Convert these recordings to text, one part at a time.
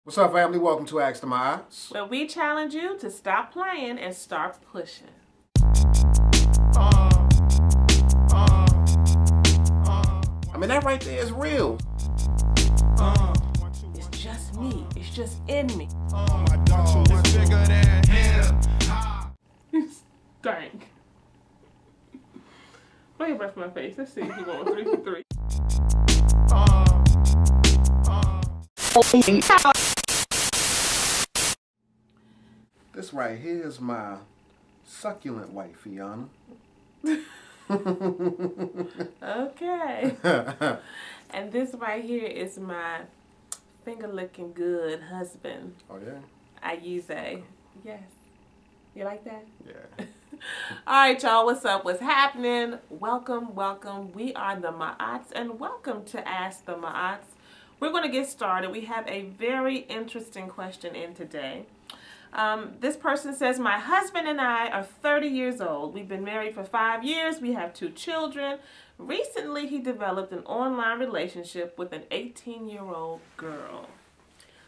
What's up, family? Welcome to Ask to My Odds. Where we challenge you to stop playing and start pushing. I mean, that right there is real. It's just me. It's just in me. My dog is bigger than him. Dang. Let me brush my face. Let's see if you want 3 for 3. This right here is my succulent wife, Fiona. Okay. And this right here is my finger-licking good husband. Oh, yeah? Ayuze. Yes. You like that? Yeah. All right, y'all. What's up? What's happening? Welcome, welcome. We are the Ma'ats, and welcome to Ask the Ma'ats. We're going to get started. We have a very interesting question in today. This person says, my husband and I are 30 years old. We've been married for 5 years. We have 2 children. Recently, he developed an online relationship with an 18-year-old girl.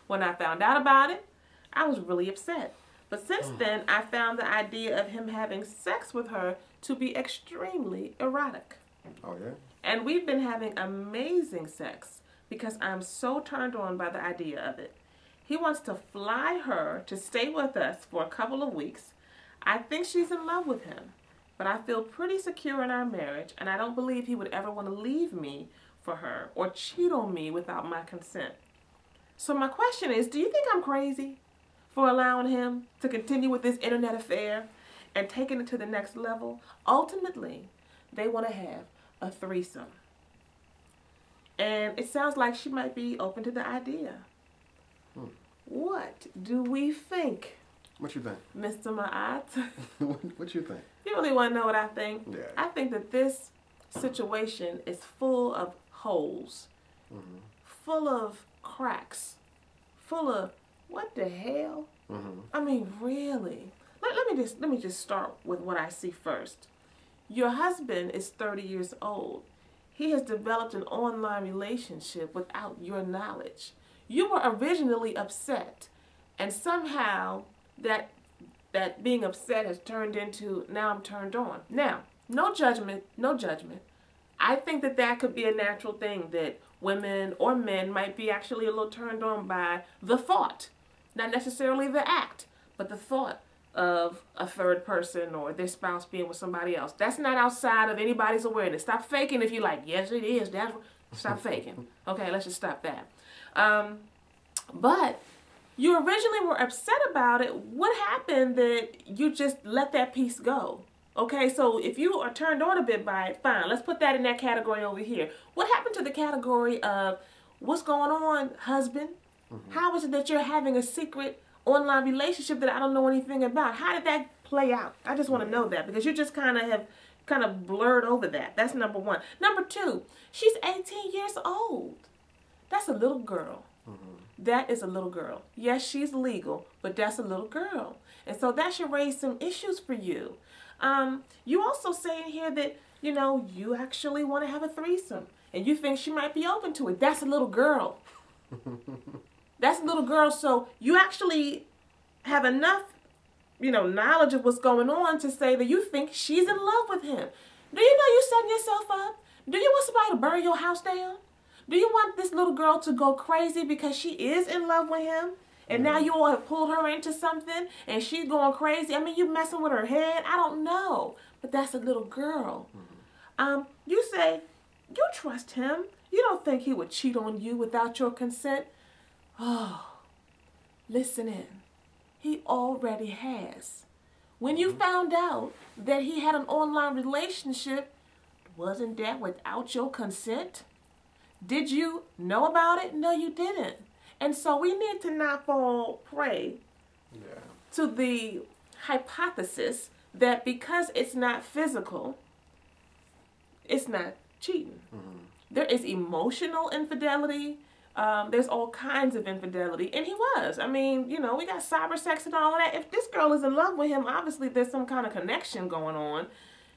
When I found out about it, I was really upset. But since then, I found the idea of him having sex with her to be extremely erotic. Oh, yeah? And we've been having amazing sex because I'm so turned on by the idea of it. He wants to fly her to stay with us for a couple of weeks. I think she's in love with him, but I feel pretty secure in our marriage, and I don't believe he would ever want to leave me for her or cheat on me without my consent. So my question is, do you think I'm crazy for allowing him to continue with this internet affair and taking it to the next level? Ultimately, they want to have a threesome. And it sounds like she might be open to the idea. What do we think? What you think? Mr. Ma'at? What you think? You really want to know what I think? Yeah. I think that this situation is full of holes, full of cracks, full of what the hell? I mean, really. Let me just start with what I see first. Your husband is 30 years old. He has developed an online relationship without your knowledge. You were originally upset, and somehow that being upset has turned into, now I'm turned on. Now, no judgment, no judgment. I think that could be a natural thing, that women or men might be actually a little turned on by the thought, not necessarily the act, but the thought of a third person or their spouse being with somebody else. That's not outside of anybody's awareness. Stop faking if you like, yes it is, stop faking. Okay, let's just stop that. But you originally were upset about it. What happened that you just let that piece go? Okay, so if you are turned on a bit by it, fine. Let's put that in that category over here. What happened to the category of what's going on, husband? How is it that you're having a secret online relationship that I don't know anything about? How did that play out? I just want to know that, because you just kind of blurred over that. That's number one. Number two, she's 18 years old. That's a little girl. That is a little girl. Yes, she's legal, but that's a little girl. And so that should raise some issues for you. You also say in here that, you actually want to have a threesome, and you think she might be open to it. That's a little girl. That's a little girl. So you actually have enough, knowledge of what's going on to say that you think she's in love with him. Do you know you're setting yourself up? Do you want somebody to burn your house down? Do you want this little girl to go crazy because she is in love with him? And now you all have pulled her into something and she's going crazy? I mean, you messing with her head? I don't know. But that's a little girl. You say, you trust him. You don't think he would cheat on you without your consent? Oh, listen in. He already has. When you found out that he had an online relationship, wasn't that without your consent? Did you know about it? No, you didn't. And so we need to not fall prey to the hypothesis that because it's not physical, it's not cheating. There is emotional infidelity. There's all kinds of infidelity. And he was. I mean, we got cyber sex and all of that. If this girl is in love with him, obviously there's some kind of connection going on.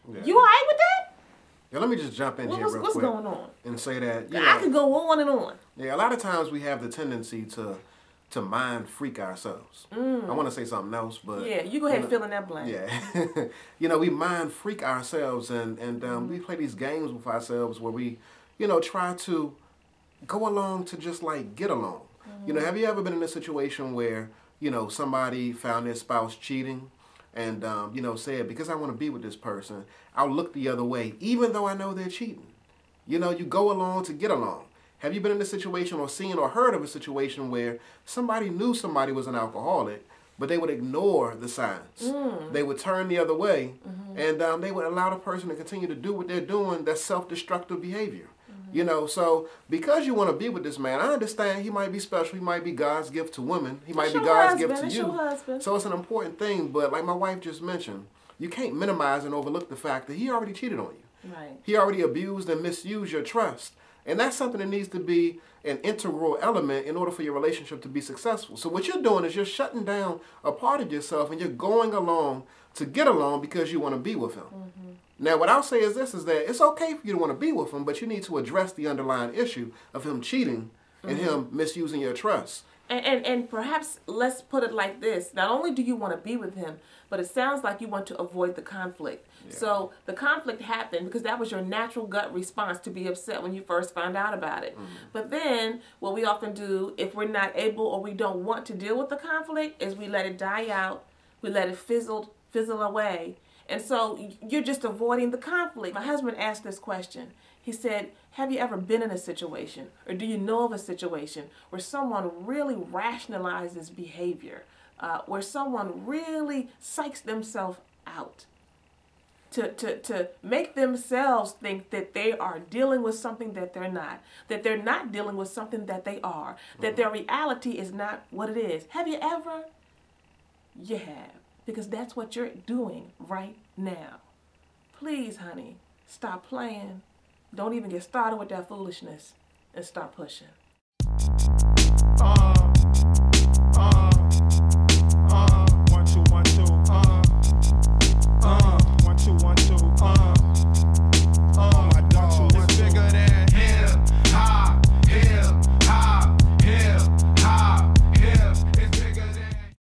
Yeah. You all right with that? Yeah, let me just jump in here real quick. What's going on? And say that, I could go on and on. Yeah, a lot of times we have the tendency to to mind freak ourselves. I want to say something else, but Yeah, you go ahead and fill in that blank. yeah, we mind freak ourselves, and we play these games with ourselves where we, try to go along to just like get along. Have you ever been in a situation where somebody found their spouse cheating, and said, because I want to be with this person, I'll look the other way, even though I know they're cheating. You go along to get along. Have you been in a situation or seen or heard of a situation where somebody knew somebody was an alcoholic, but they would ignore the signs? They would turn the other way, and they would allow the person to continue to do what they're doing, that's self-destructive behavior. So because you want to be with this man, I understand he might be special. He might be God's gift to women. He might be God's gift to you. So it's an important thing. But like my wife just mentioned, you can't minimize and overlook the fact that he already cheated on you. Right. He already abused and misused your trust. And that's something that needs to be an integral element in order for your relationship to be successful. So what you're doing is you're shutting down a part of yourself, and you're going along to get along because you want to be with him. Now, what I'll say is this, is that it's okay for you to want to be with him, but you need to address the underlying issue of him cheating and him misusing your trust. And perhaps let's put it like this. Not only do you want to be with him, but it sounds like you want to avoid the conflict. Yeah. So the conflict happened because that was your natural gut response to be upset when you first found out about it. But then what we often do, if we're not able or we don't want to deal with the conflict, is we let it die out. We let it fizzle away. And so you're just avoiding the conflict. My husband asked this question. He said, have you ever been in a situation, or do you know of a situation where someone really rationalizes behavior, where someone really psychs themselves out to make themselves think that they are dealing with something that they're not dealing with something that they are, that their reality is not what it is? Have you ever? You have, because that's what you're doing right now. Please, honey, stop playing. Don't even get started with that foolishness and start pushing.